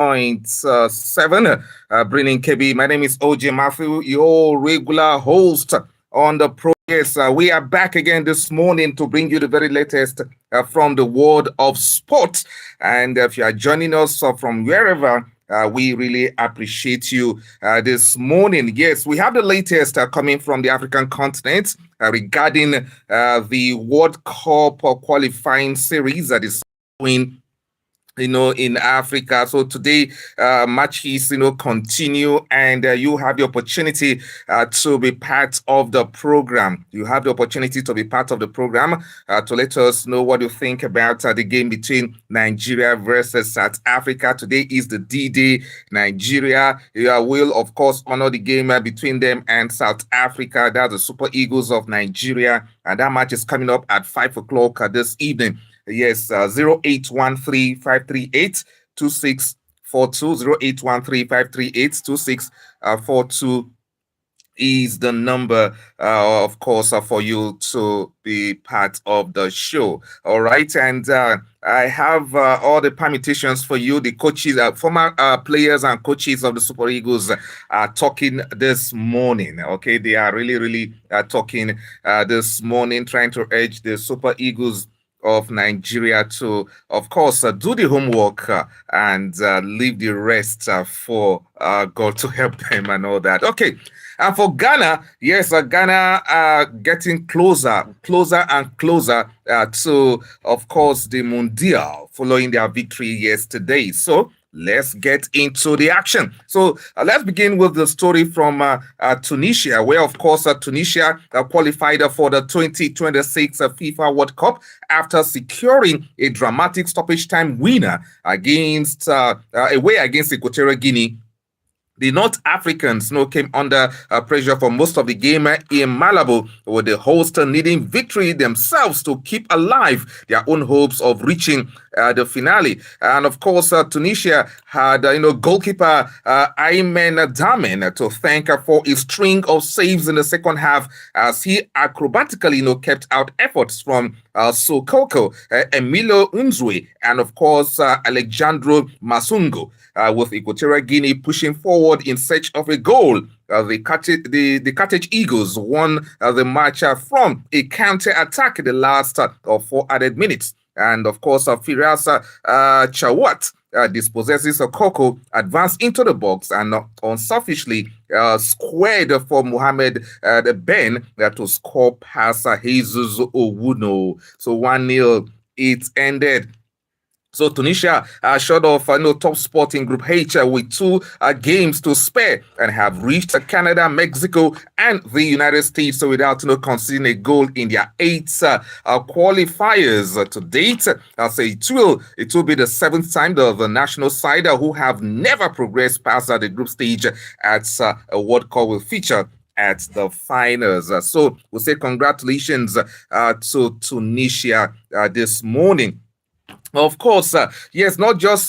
101.7 bringing KB. My name is OJ Matthew, your regular host on the pro. Yes, we are back again this morning to bring you the very latest from the world of sports. And if you are joining us from wherever, we really appreciate you this morning. Yes, we have the latest coming from the African continent regarding the World Cup qualifying series that is going in Africa. So today, matches, continue, and you have the opportunity to be part of the program. You have the opportunity to be part of the program to let us know what you think about the game between Nigeria versus South Africa. Today is the D-Day. Nigeria will, of course, honor the game between them and South Africa. That's the Super Eagles of Nigeria, and that match is coming up at 5 o'clock this evening. Yes, 0813-538-2642, is the number, of course, for you to be part of the show. All right, and I have all the permutations for you. The coaches, former players and coaches of the Super Eagles are talking this morning. Okay, they are really talking this morning, trying to urge the Super Eagles of Nigeria to, of course, do the homework and leave the rest for God to help them and all that. Okay. And for Ghana, yes, Ghana are getting closer and closer to, of course, the Mundial following their victory yesterday. So let's get into the action. So let's begin with the story from Tunisia, where, of course, Tunisia qualified for the 2026 FIFA World Cup after securing a dramatic stoppage time winner against away against Equatorial Guinea. The North Africans came under pressure for most of the game in Malabo, with the host needing victory themselves to keep alive their own hopes of reaching the finale. And of course, Tunisia had goalkeeper Aymen Damen to thank for a string of saves in the second half as he acrobatically kept out efforts from Sokoko, Emilio Unzwe, and of course Alejandro Masungo, with Equatorial Guinea pushing forward in search of a goal. The Carthage Eagles won the match from a counter-attack in the last 4 added minutes. And of course, Firas Chawat dispossesses Koko, advanced into the box and unselfishly squared for Mohamed Ben to score past Jesus Owuno. So 1-0 it ended. So Tunisia short of top spot in Group H with 2 games to spare and have reached Canada, Mexico, and the United States without conceding a goal in their 8 qualifiers to date. I'll say it will be the 7th time the national side who have never progressed past the group stage at a World Cup will feature at the finals. So we'll say congratulations to Tunisia this morning. Of course, yes, not just,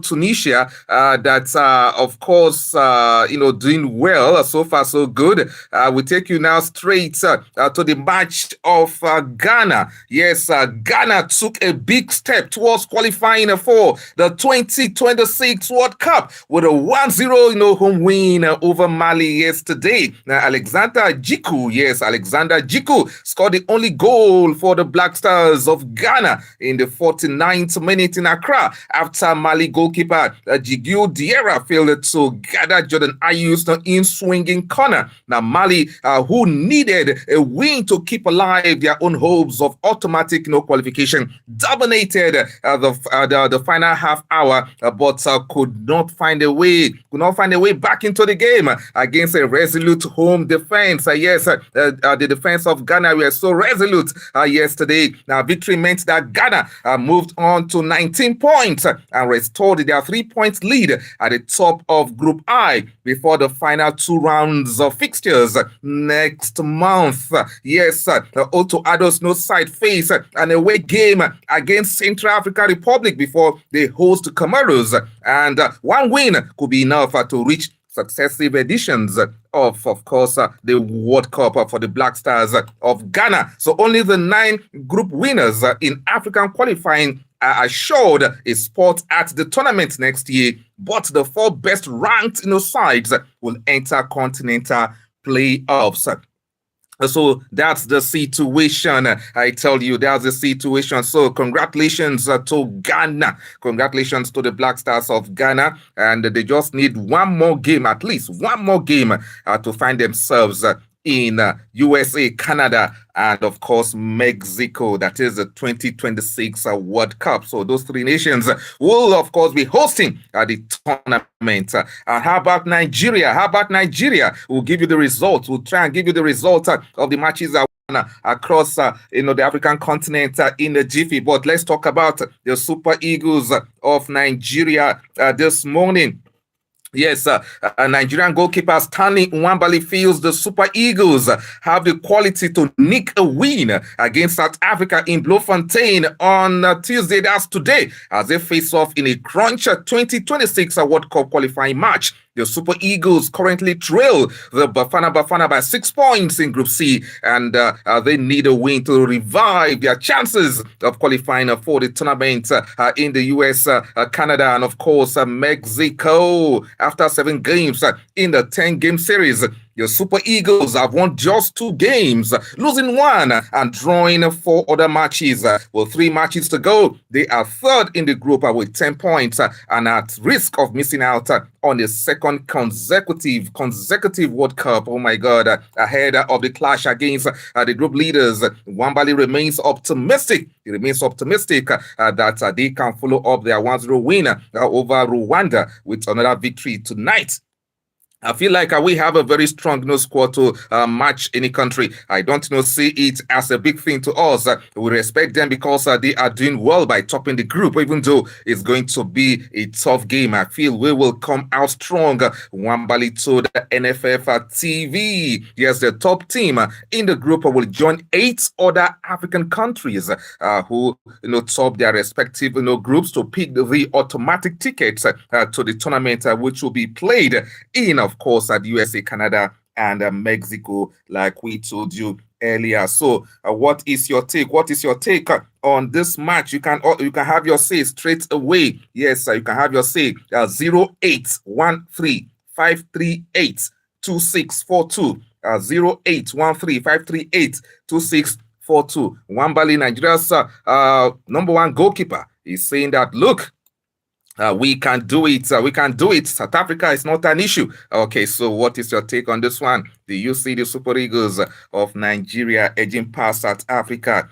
Tunisia that's, of course, doing well. So far, so good. We take you now straight to the match of Ghana. Yes, Ghana took a big step towards qualifying for the 2026 World Cup with a 1-0, home win over Mali yesterday. Alexander Djiku scored the only goal for the Black Stars of Ghana in the 49th minute in Accra after Mali goalkeeper Djibril Diarra failed to gather Jordan Ayew's in-swinging corner. Now Mali, who needed a win to keep alive their own hopes of automatic qualification, dominated the final half hour, but could not find a way back into the game against a resolute home defense. The defense of Ghana were so resolute yesterday. Now victory meant that Ghana moved on to 19 points and restored their 3-point lead at the top of Group I before the final 2 rounds of fixtures next month. Yes, Otto Addo's no side face an away game against Central African Republic before they host Comoros, and 1 win could be enough to reach successive editions of course, the World Cup for the Black Stars of Ghana. So only the 9 group winners in African qualifying assured a spot at the tournament next year, but the 4 best ranked sides will enter continental playoffs. So that's the situation. I tell you, that's the situation. So congratulations to Ghana. Congratulations to the Black Stars of Ghana. And they just need one more game, at least one more game, to find themselves in USA, Canada, and of course Mexico. That is the 2026 World Cup. So those 3 nations will of course be hosting the tournament. How about Nigeria? How about Nigeria? We'll give you the results. We'll try and give you the result of the matches across the African continent in a jiffy. But let's talk about the Super Eagles of Nigeria this morning. Yes, Nigerian goalkeeper Stanley Nwabali feels the Super Eagles have the quality to nick a win against South Africa in Bloemfontein on Tuesday, that's today, as they face off in a crunch 2026 World Cup qualifying match. The Super Eagles currently trail the Bafana by 6 points in Group C, and they need a win to revive their chances of qualifying for the tournament in the US, Canada, and of course Mexico. After 7 games in the 10-game series, the Super Eagles have won just 2 games, losing 1 and drawing 4 other matches. With 3 matches to go, they are third in the group with 10 points and at risk of missing out on the second consecutive World Cup. Oh my God! Ahead of the clash against the group leaders, Nwabali remains optimistic. He remains optimistic that they can follow up their 1-0 win over Rwanda with another victory tonight. I feel like we have a very strong squad to match any country. I don't see it as a big thing to us. We respect them because they are doing well by topping the group, even though it's going to be a tough game. I feel we will come out strong. Nwabali told NFF TV. Yes, the top team in the group will join 8 other African countries who top their respective groups to pick the automatic tickets to the tournament, which will be played in, of course, at USA, Canada, and Mexico, like we told you earlier. So, what is your take? What is your take on this match? You can have your say straight away. Yes, you can have your say. 0813 538 2642. 0813 538 2642. Nwabali, Nigeria's number 1 goalkeeper, is saying that, look, we can do it. We can do it. South Africa is not an issue. Okay, so what is your take on this one? Do you see the Super Eagles of Nigeria edging past South Africa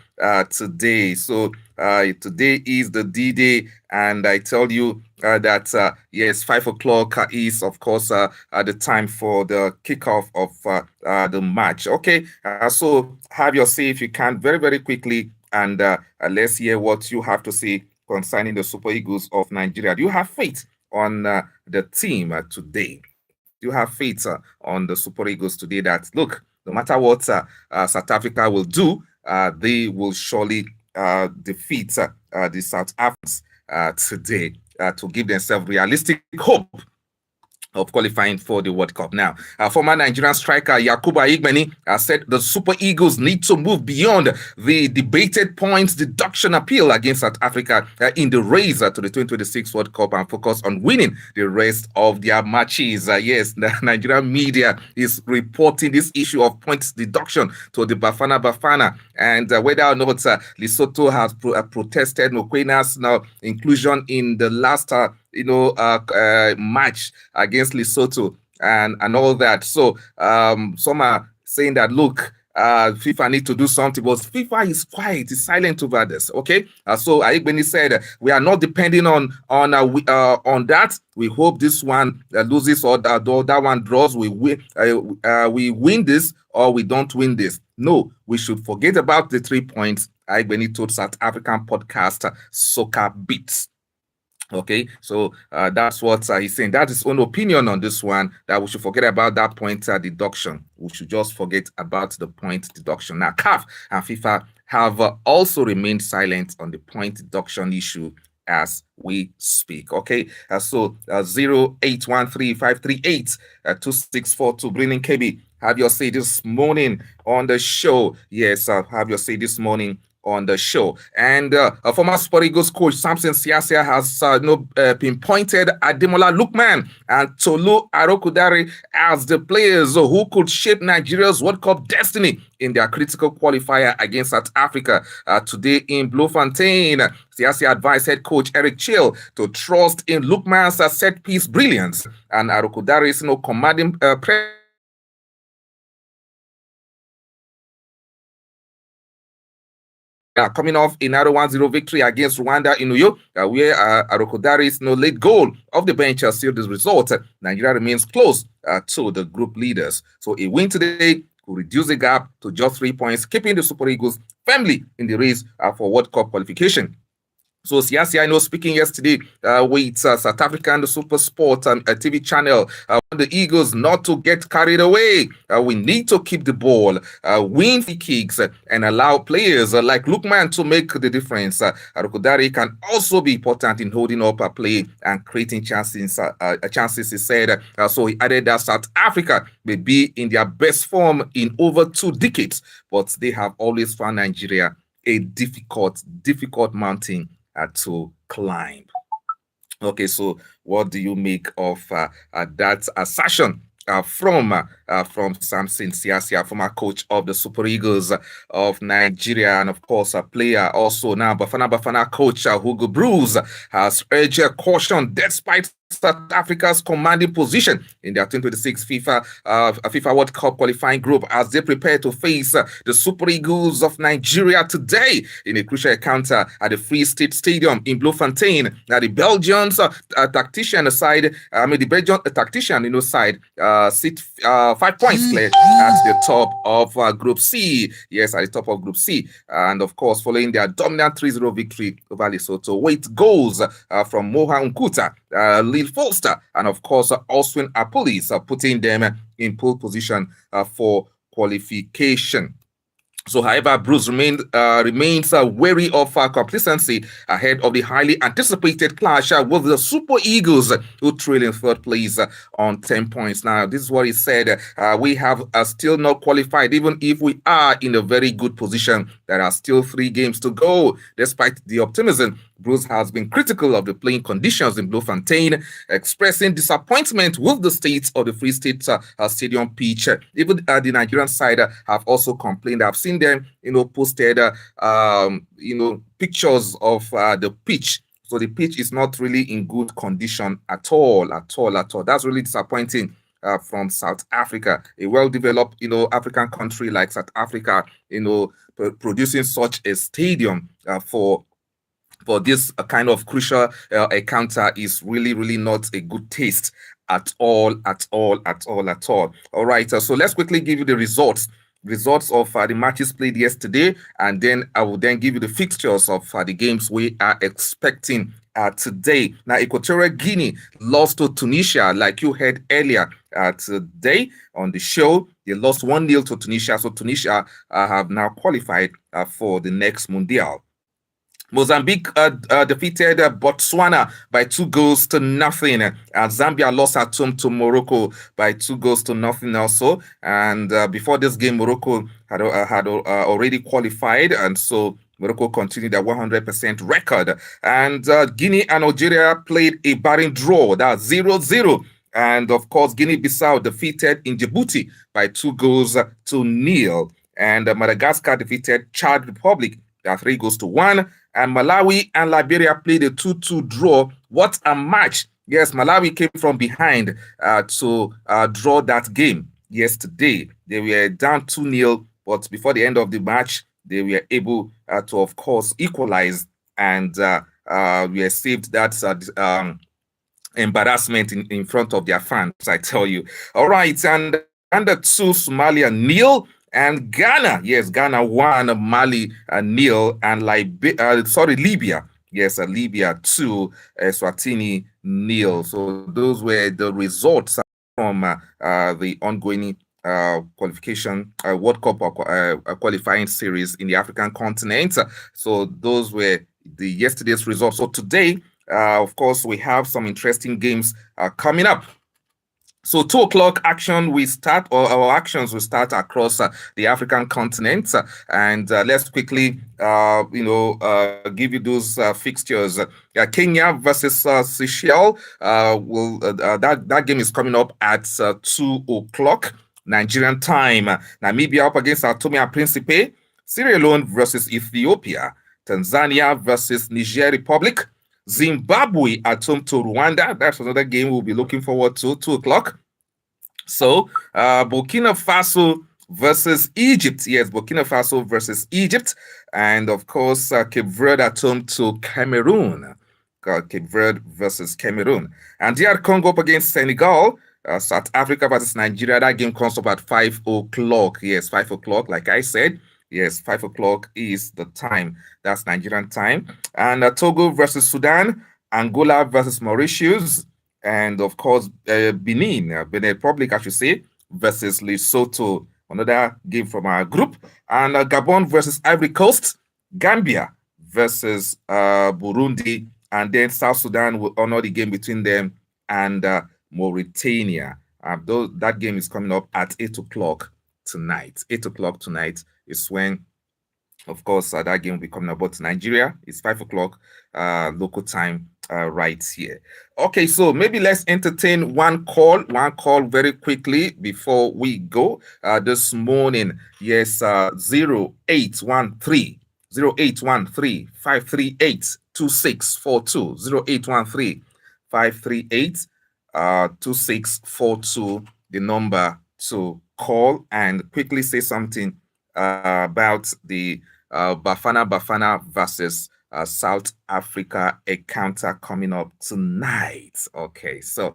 today? So today is the D-Day, and I tell you that yes, 5 o'clock is of course the time for the kickoff of the match. Okay, so have your say if you can, very very quickly, and let's hear what you have to say concerning the Super Eagles of Nigeria. Do you have faith on the team today? Do you have faith on the Super Eagles today that, look, no matter what South Africa will do, they will surely defeat the South Africans today to give themselves realistic hope of qualifying for the World Cup. Now, former Nigerian striker Yakubu Aiyegbeni said the Super Eagles need to move beyond the debated points deduction appeal against South Africa in the race to the 2026 World Cup and focus on winning the rest of their matches. Yes, the Nigerian media is reporting this issue of points deduction to the Bafana, and whether or not Lesotho has protested Mokwena's inclusion in the last match against Lesotho and all that. So some are saying that, look, FIFA need to do something, but FIFA is quiet, is silent over this. Okay, so Aiyegbeni said we are not depending on that. We hope this one loses or that one draws. We win this or we don't win this. No, we should forget about the 3 points. Aiyegbeni told South African podcast Soccer Beats. Okay, so that's what he's saying. That's his own opinion on this one, that we should forget about that point deduction. We should just forget about the point deduction. Now, CAF and FIFA have also remained silent on the point deduction issue as we speak. Okay, so 0813-538-2642. Brilliant KB, have your say this morning on the show. Yes, have your say this morning on the show. And former Super Eagles coach Samson Siasia has pinpointed Ademola Lookman and Tolu Arokudare as the players who could shape Nigeria's World Cup destiny in their critical qualifier against South Africa today in Bloemfontein. Siasia advised head coach Eric Chill to trust in Lookman's set-piece brilliance and Arokudare's commanding coming off another 1-0 victory against Rwanda in Uyo, where Arokodare's late goal of the bench sealed the result. Nigeria remains close to the group leaders. So a win today could reduce the gap to just 3 points, keeping the Super Eagles firmly in the race for World Cup qualification. So Siasia, speaking yesterday with South African Super Sport TV channel, the Eagles not to get carried away. We need to keep the ball, win free kicks, and allow players like Lookman to make the difference. Arokudare can also be important in holding up a play and creating chances. He said. So he added that South Africa may be in their best form in over 2 decades, but they have always found Nigeria a difficult mountain to climb. Okay, so what do you make of that assertion from Samson Siasia, former coach of the Super Eagles of Nigeria, and of course a player also now Bafana coach Hugo Broos has urged caution despite South Africa's commanding position in their 2026 FIFA World Cup qualifying group as they prepare to face the Super Eagles of Nigeria today in a crucial encounter at the Free State Stadium in Bloemfontein. Now the Belgians tactician side, the Belgian tactician side sit 5 points clear at the top of Group C. Yes, at the top of Group C, and of course following their dominant 3-0 victory over Lesotho with goals from Moha Nkuta, Lil Foster, and of course Oswin Apolis, putting them in pole position for qualification. So, however, Bruce remains wary of complacency ahead of the highly anticipated clash with the Super Eagles, who trail in 3rd place on 10 points. Now, this is what he said. We have still not qualified, even if we are in a very good position. There are still 3 games to go. Despite the optimism, Bruce has been critical of the playing conditions in Bloemfontein, expressing disappointment with the state of the Free State Stadium pitch. Even the Nigerian side have also complained. I've seen them, posted, pictures of the pitch. So the pitch is not really in good condition at all. That's really disappointing. From South Africa, a well-developed, African country like South Africa, producing such a stadium for this kind of crucial encounter is really not a good taste at all. All right, so let's quickly give you the results of the matches played yesterday, and then I will then give you the fixtures of the games we are expecting today. Now, Equatorial Guinea lost to Tunisia, like you heard earlier today on the show. They lost 1-0 to Tunisia, so Tunisia have now qualified for the next Mundial. Mozambique defeated Botswana by 2-0. And Zambia lost at home to Morocco by 2-0 also. And before this game, Morocco had already qualified, and so Morocco continued their 100% record. And Guinea and Algeria played a barren draw. That's 0-0. And of course, Guinea-Bissau defeated in Djibouti by 2-0. And Madagascar defeated Chad Republic 3-1. And Malawi and Liberia played a 2-2 draw. What a match. Yes, Malawi came from behind to draw that game yesterday. They were down 2-0, but before the end of the match, they were able to, of course, equalize, and we saved that embarrassment in front of their fans, I tell you. All right, and under 2, Somalia 0. And Ghana, yes, Ghana 1, Mali 0, and Libya, yes, Libya 2, Swatini 0. So those were the results from the ongoing qualification World Cup qualifying series in the African continent. So those were the yesterday's results. So today, of course, we have some interesting games coming up. So 2 o'clock action we start, or our actions will start across the African continent, and let's quickly, give you those fixtures. Kenya versus Seychelles. That game is coming up at 2 o'clock Nigerian time. Namibia up against Sao Tome and Principe. Sierra Leone versus Ethiopia. Tanzania versus Niger Republic. Zimbabwe at home to Rwanda. That's another game we'll be looking forward to, 2 o'clock. So, Burkina Faso versus Egypt. Yes, Burkina Faso versus Egypt. And of course, Cape Verde at home to Cameroon. Cape Verde versus Cameroon. And DR Congo up against Senegal. South Africa versus Nigeria. That game comes up at 5 o'clock. Yes, 5 o'clock, like I said. Yes, 5 o'clock is the time. That's Nigerian time. And Togo versus Sudan. Angola versus Mauritius. And of course, Benin Republic, I should say, versus Lesotho. Another game from our group. And Gabon versus Ivory Coast. Gambia versus Burundi. And then South Sudan will honor the game between them and Mauritania. That game is coming up at 8 o'clock tonight. 8 o'clock tonight is when, of course, that game will be coming up. But Nigeria is 5 o'clock local time right here. Okay, so maybe let's entertain one call very quickly before we go this morning. Yes, 0813 538 2642 0813 538 2642, the number to call and quickly say something about the Bafana versus South Africa encounter coming up tonight. Okay, so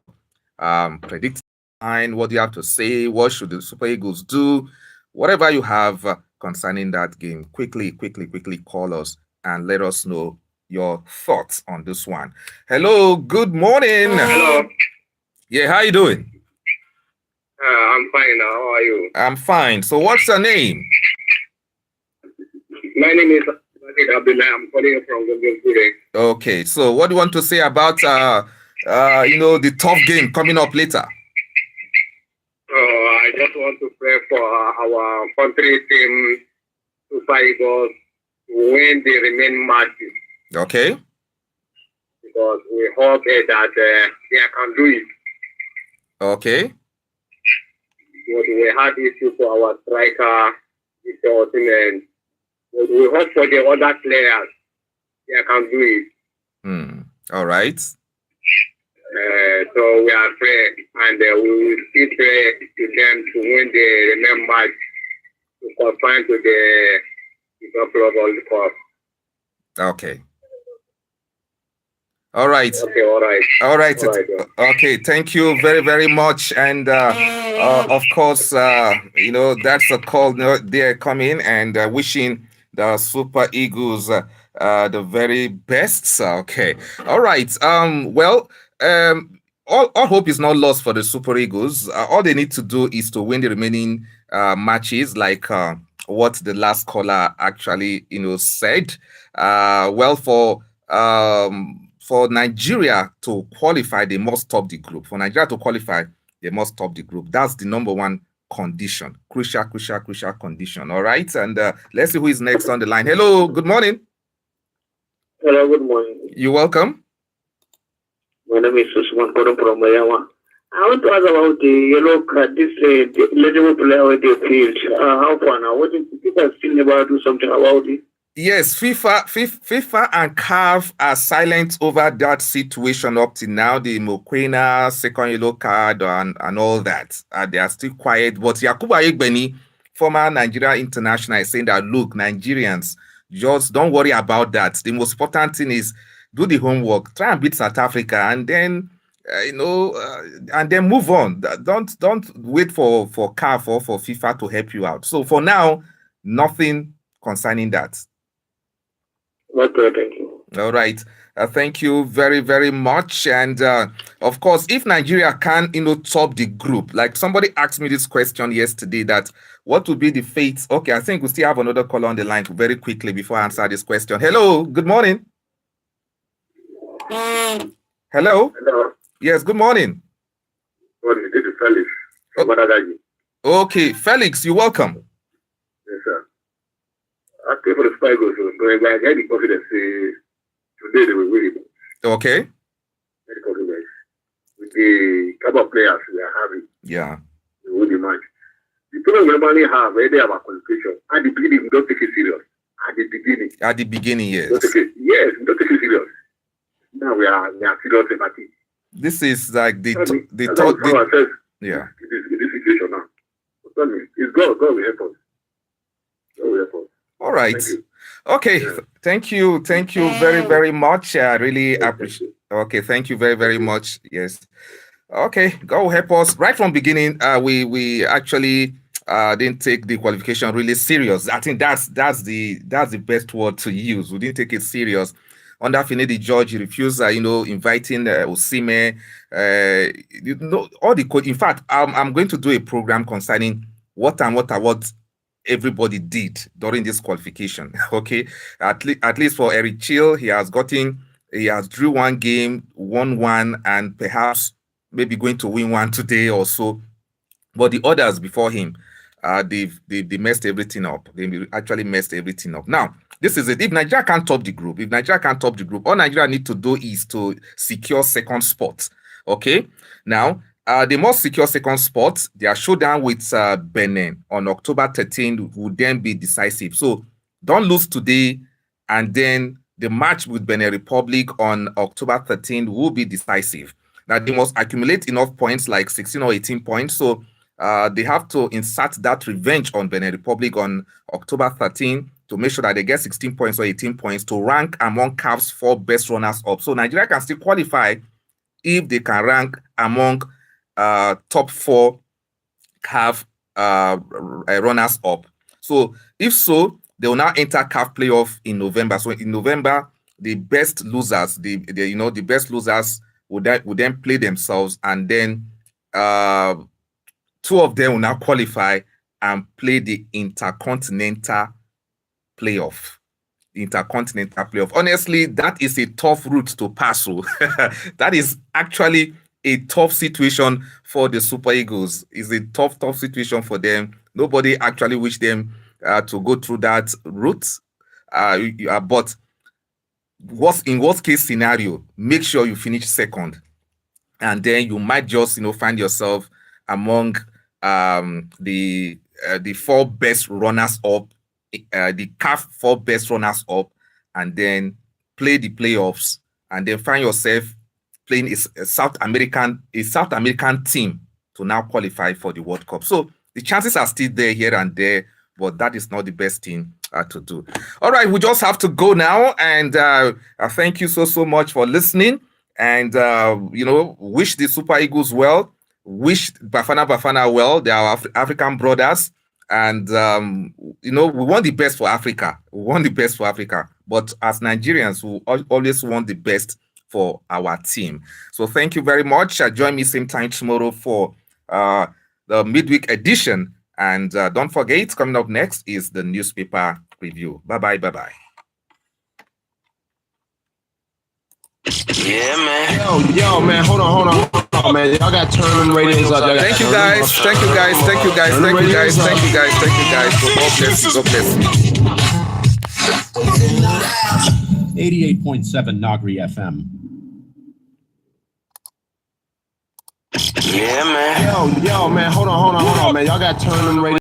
predict what do you have to say? What should the Super Eagles do? Whatever you have concerning that game, quickly call us and let us know your thoughts on this one. Hello, good morning. Hello. Yeah, how you doing? I'm fine. How are you? I'm fine. So what's your name? My name is Abdullah. I'm calling you from Guggenheim. Okay, so what do you want to say about the tough game coming up later? I just want to pray for our country team, Super Eagles, to win the remaining matches. Okay. Because we hope that they can do it. Okay. But we had issue for our striker, Mr. Osimhen. But we hope for the other players, they can do it. All right. So we are praying, and we will still pray to them to win the remaining match to qualify to the World Cup. Okay. All right. Okay, all right. All right. Okay, thank you very, very much. And of course, that's a call they're coming and wishing the Super Eagles the very best. Okay. All right. All hope is not lost for the Super Eagles. All they need to do is to win the remaining matches, like what the last caller actually, said. For Nigeria to qualify, they must top the group. For Nigeria to qualify, they must top the group. That's the number one condition. Crucial condition. All right. And let's see who is next on the line. Hello, good morning. Hello, good morning. You're welcome. My name is Usman Kodo from Mayawa. I want to ask about the yellow card, this eligible player with the field. How far now? What do people still never do something about it? Yes, FIFA and CAF are silent over that situation up to now. The Mokwena second yellow card and all that. They are still quiet. But Yakubu Ayegbeni, former Nigeria international, is saying that, look, Nigerians, just don't worry about that. The most important thing is do the homework, try and beat South Africa, and then and then move on. Don't wait for CAF or for FIFA to help you out. So for now, nothing concerning that. Okay, thank you. All right. Thank you very, very much. And of course, if Nigeria can, top the group, like somebody asked me this question yesterday, that what would be the fate? Okay, I think we still have another call on the line very quickly before I answer this question. Hello, good morning. Hello? Hello. Yes, good morning. This is Felix from Badagaji. Okay, Felix, you're welcome. Yes, sir. I pray for the Super Eagles, but I get the confidence. Today they will win. Okay. Very confidence. With the couple of players we are having. Yeah. They win the match. The problem we normally have when they have a qualification, at the beginning, we don't take it serious. At the beginning, yes. Yes, we don't take it serious. Now we are serious about it. This is like the yeah. In this situation now. Tell me, it's God will help us. God will help us. All right. Okay. Yeah. Thank you very, very much. I really appreciate. Okay. Thank you very, very much. Yes. Okay. God will help us. Right from beginning, we actually didn't take the qualification really serious. I think that's the best word to use. We didn't take it serious. Under Finidi George, he refused, inviting Osimhen, all the coach. In fact, I'm going to do a program concerning what everybody did during this qualification. Okay, at least for Eric Chill, he has drew one game, won one, and perhaps maybe going to win one today or so. But the others before him, they messed everything up. They actually messed everything up. Now, this is it. If Nigeria can't top the group, all Nigeria need to do is to secure second spot. Okay. Now, they must secure second spot. Their showdown with Benin on October 13 would then be decisive. So don't lose today, and then the match with Benin Republic on October 13 will be decisive. Now, they must accumulate enough points, like 16 or 18 points. So they have to insert that revenge on Benin Republic on October 13 to make sure that they get 16 points or 18 points to rank among CAF's 4 best runners-up. So Nigeria can still qualify if they can rank among top 4 CAF runners-up. So if so, they will now enter CAF playoff in November. So in November, the best losers, the best losers would then play themselves, and then 2 of them will now qualify and play the intercontinental playoff. Honestly, that is a tough route to pass through. That is actually a tough situation for the Super Eagles. It's a tough situation for them. Nobody actually wish them to go through that route. But in worst case scenario, make sure you finish second, and then you might just find yourself among the 4 best runners up, the CAF 4 best runners up, and then play the playoffs, and then find yourself playing a South American team to now qualify for the World Cup. So the chances are still there here and there, but that is not the best thing to do. All right, we just have to go now, and thank you so much for listening, and wish the Super Eagles well. Wish Bafana well. They are African brothers, and we want the best for Africa. But as Nigerians, we always want the best for our team. So thank you very much. Join me same time tomorrow for the midweek edition. And don't forget, coming up next is the newspaper review. Bye-bye. Yeah, man. Yo, man, hold on, man. Y'all got turn radios up. Thank you guys. God bless you. 88.7 Nagri FM. Yeah, man. Yo, man, hold on, man. Y'all got turn radios.